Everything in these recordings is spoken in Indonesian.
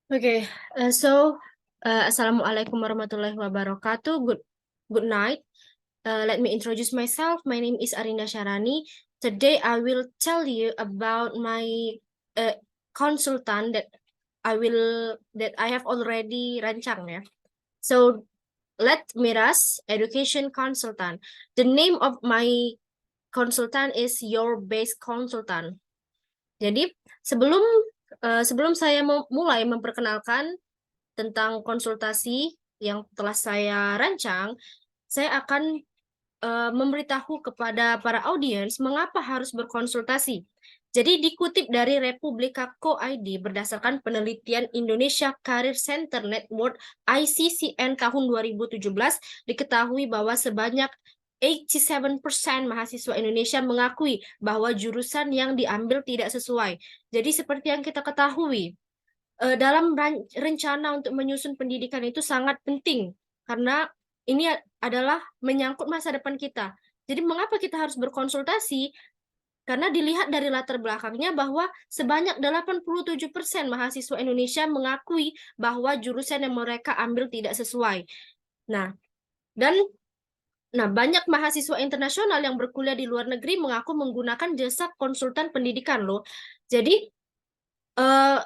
Okay, Assalamualaikum warahmatullahi wabarakatuh. Good night. Let me introduce myself. My name is Arinda Sharani. Today I will tell you about my uh, consultant that I have already rancang ya. So let Miras Education Consultant. The name of my consultant is Your Base Consultant. Jadi sebelum sebelum saya mulai memperkenalkan tentang konsultasi yang telah saya rancang, saya akan memberitahu kepada para audiens mengapa harus berkonsultasi. Jadi dikutip dari Republika.co.id berdasarkan penelitian Indonesia Career Center Network ICCN tahun 2017, diketahui bahwa sebanyak 87% mahasiswa Indonesia mengakui bahwa jurusan yang diambil tidak sesuai. Jadi seperti yang kita ketahui, dalam rencana untuk menyusun pendidikan itu sangat penting karena ini adalah menyangkut masa depan kita. Jadi mengapa kita harus berkonsultasi? Karena dilihat dari latar belakangnya bahwa sebanyak 87% mahasiswa Indonesia mengakui bahwa jurusan yang mereka ambil tidak sesuai. Nah, dan banyak mahasiswa internasional yang berkuliah di luar negeri mengaku menggunakan jasa konsultan pendidikan loh. Jadi eh,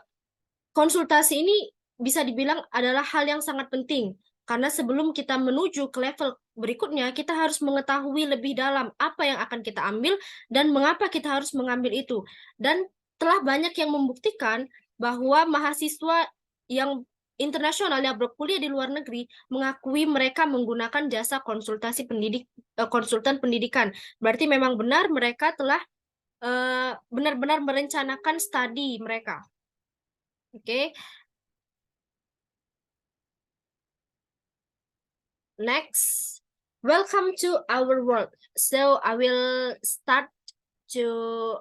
konsultasi ini bisa dibilang adalah hal yang sangat penting karena sebelum kita menuju ke level berikutnya, kita harus mengetahui lebih dalam apa yang akan kita ambil dan mengapa kita harus mengambil itu. Dan telah banyak yang membuktikan bahwa mahasiswa yang internasional yang berkuliah di luar negeri mengakui mereka menggunakan jasa konsultan pendidikan. Berarti memang benar mereka telah benar-benar merencanakan studi mereka. Oke. Next, welcome to our world. So I will start to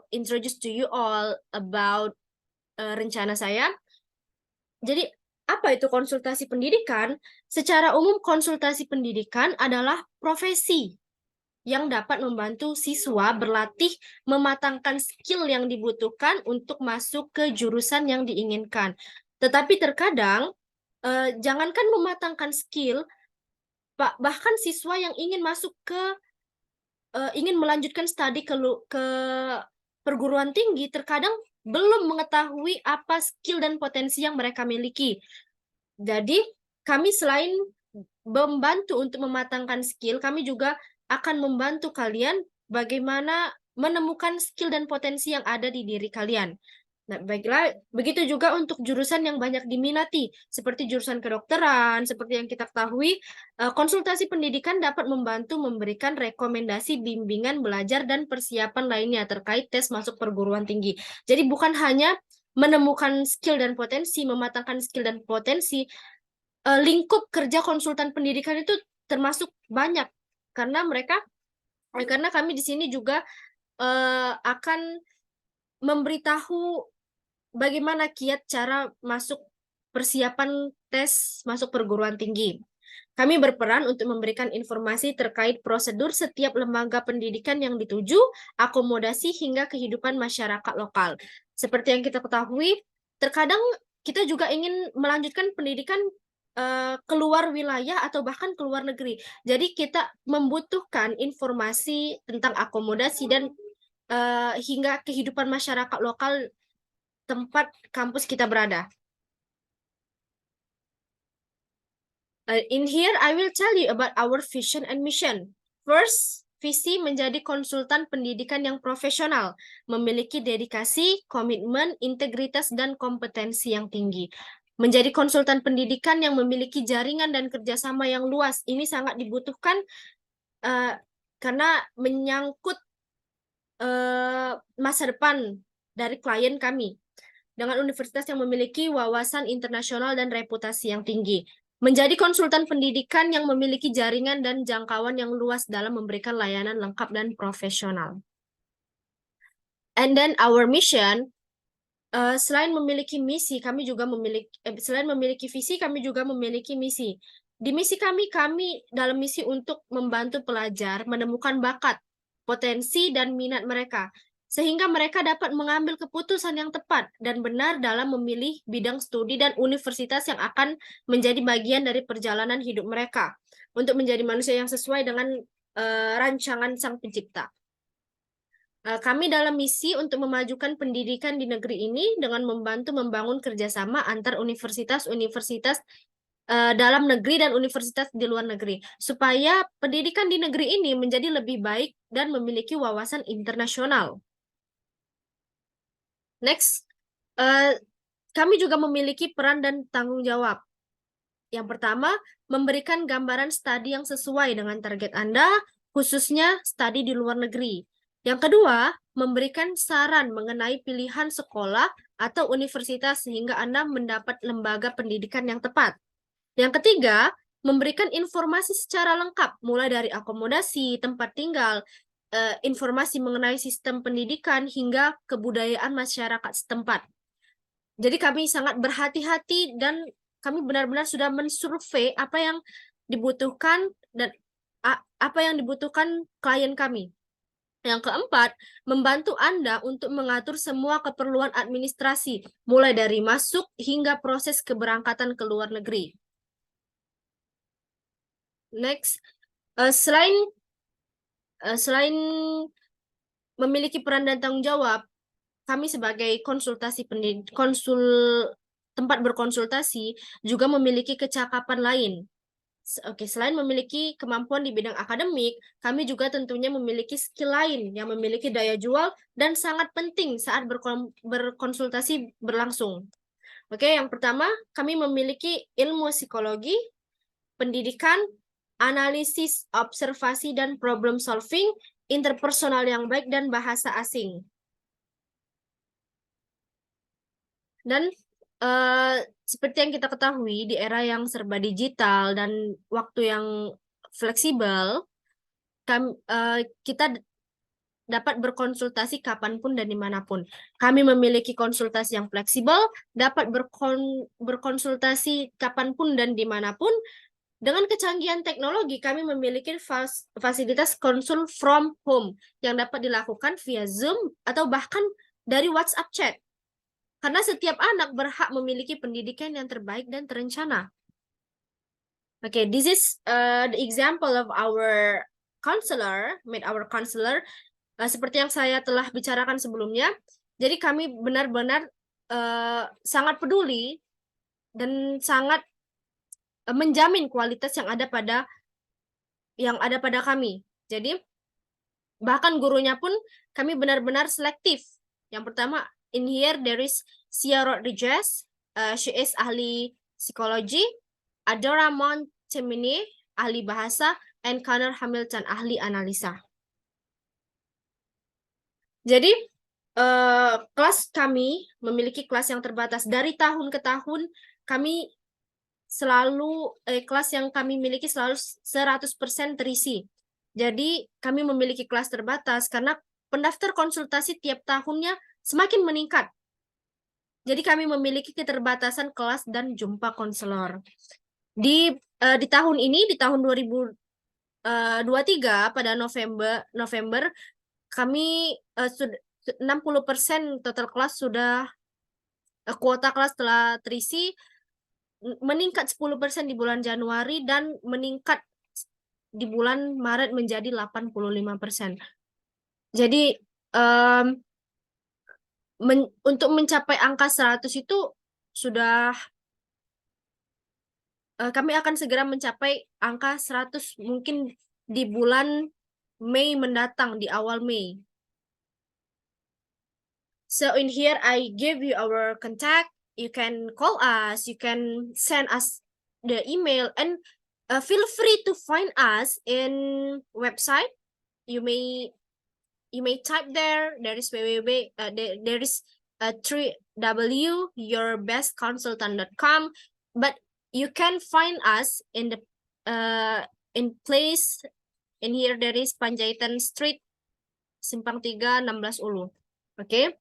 introduce to you all about rencana saya. Jadi apa itu konsultasi pendidikan? Secara umum konsultasi pendidikan adalah profesi yang dapat membantu siswa berlatih mematangkan skill yang dibutuhkan untuk masuk ke jurusan yang diinginkan. Tetapi terkadang jangankan mematangkan skill, bahkan siswa yang ingin masuk ingin melanjutkan studi ke perguruan tinggi terkadang belum mengetahui apa skill dan potensi yang mereka miliki. Jadi kami selain membantu untuk mematangkan skill, kami juga akan membantu kalian bagaimana menemukan skill dan potensi yang ada di diri kalian. Nah, baiklah, begitu juga untuk jurusan yang banyak diminati, seperti jurusan kedokteran, seperti yang kita ketahui, konsultasi pendidikan dapat membantu memberikan rekomendasi bimbingan belajar dan persiapan lainnya terkait tes masuk perguruan tinggi. Jadi bukan hanya menemukan skill dan potensi, mematangkan skill dan potensi, lingkup kerja konsultan pendidikan itu termasuk banyak, karena kami di sini juga akan memberitahu bagaimana kiat cara masuk persiapan tes masuk perguruan tinggi. Kami berperan untuk memberikan informasi terkait prosedur setiap lembaga pendidikan yang dituju, akomodasi hingga kehidupan masyarakat lokal. Seperti yang kita ketahui, terkadang kita juga ingin melanjutkan pendidikan keluar wilayah atau bahkan keluar negeri. Jadi kita membutuhkan informasi tentang akomodasi dan hingga kehidupan masyarakat lokal tempat kampus kita berada. In here, I will tell you about our vision and mission. First, visi menjadi konsultan pendidikan yang profesional, memiliki dedikasi, komitmen, integritas, dan kompetensi yang tinggi. Menjadi konsultan pendidikan yang memiliki jaringan dan kerjasama yang luas, ini sangat dibutuhkan karena menyangkut masa depan dari klien kami dengan universitas yang memiliki wawasan internasional dan reputasi yang tinggi. Menjadi konsultan pendidikan yang memiliki jaringan dan jangkauan yang luas dalam memberikan layanan lengkap dan profesional. And then our mission, selain memiliki misi, kami juga selain memiliki visi, kami juga memiliki misi. Di misi kami dalam misi untuk membantu pelajar menemukan bakat, potensi, dan minat mereka, sehingga mereka dapat mengambil keputusan yang tepat dan benar dalam memilih bidang studi dan universitas yang akan menjadi bagian dari perjalanan hidup mereka untuk menjadi manusia yang sesuai dengan rancangan Sang Pencipta. Kami dalam misi untuk memajukan pendidikan di negeri ini dengan membantu membangun kerjasama antar universitas-universitas dalam negeri dan universitas di luar negeri, supaya pendidikan di negeri ini menjadi lebih baik dan memiliki wawasan internasional. Next, kami juga memiliki peran dan tanggung jawab. Yang pertama, memberikan gambaran studi yang sesuai dengan target Anda, khususnya studi di luar negeri. Yang kedua, memberikan saran mengenai pilihan sekolah atau universitas sehingga Anda mendapat lembaga pendidikan yang tepat. Yang ketiga, memberikan informasi secara lengkap, mulai dari akomodasi, tempat tinggal, informasi mengenai sistem pendidikan, hingga kebudayaan masyarakat setempat. Jadi kami sangat berhati-hati dan kami benar-benar sudah mensurvei apa yang dibutuhkan dan apa yang dibutuhkan klien kami. Yang keempat, membantu Anda untuk mengatur semua keperluan administrasi, mulai dari masuk hingga proses keberangkatan ke luar negeri. Next, selain memiliki peran dan tanggung jawab, kami sebagai tempat berkonsultasi juga memiliki kecakapan lain. Oke, selain memiliki kemampuan di bidang akademik, kami juga tentunya memiliki skill lain yang memiliki daya jual dan sangat penting saat berkonsultasi berlangsung. Oke, yang pertama, kami memiliki ilmu psikologi, pendidikan, analisis, observasi, dan problem solving, interpersonal yang baik, dan bahasa asing. Dan seperti yang kita ketahui, di era yang serba digital dan waktu yang fleksibel, kita dapat berkonsultasi kapanpun dan dimanapun. Kami memiliki konsultasi yang fleksibel, dapat berkonsultasi kapanpun dan dimanapun. Dengan kecanggihan teknologi, kami memiliki fasilitas konsul from home yang dapat dilakukan via Zoom atau bahkan dari WhatsApp chat. Karena setiap anak berhak memiliki pendidikan yang terbaik dan terencana. Okay, this is the example of our counselor, seperti yang saya telah bicarakan sebelumnya. Jadi kami benar-benar sangat peduli dan sangat menjamin kualitas yang ada pada kami. Jadi bahkan gurunya pun kami benar-benar selektif. Yang pertama, in here there is Sia Rodriguez, she is ahli psikologi, Adora Montemini, ahli bahasa, and Connor Hamilton, ahli analisa. Jadi kelas kami memiliki kelas yang terbatas. Dari tahun ke tahun kami selalu kelas yang kami miliki selalu 100% terisi. Jadi kami memiliki kelas terbatas karena pendaftar konsultasi tiap tahunnya semakin meningkat. Jadi kami memiliki keterbatasan kelas dan jumpa konselor. Di tahun ini, di tahun 2023 pada November kami 60% total kelas sudah kuota kelas telah terisi, meningkat 10% di bulan Januari dan meningkat di bulan Maret menjadi 85%. Jadi untuk mencapai angka 100 itu sudah kami akan segera mencapai angka 100 mungkin di bulan Mei mendatang, di awal Mei. So in here I give you our contact. You can call us, you can send us the email, and feel free to find us in website. You may type there is www, there is 3w yourbestconsultant.com, but you can find us in the in place in here there is Panjaitan Street, Simpang 3, 16 Ulu. Okay.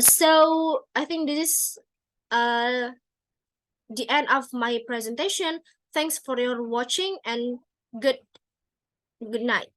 So I think this is the end of my presentation. Thanks for your watching and good night.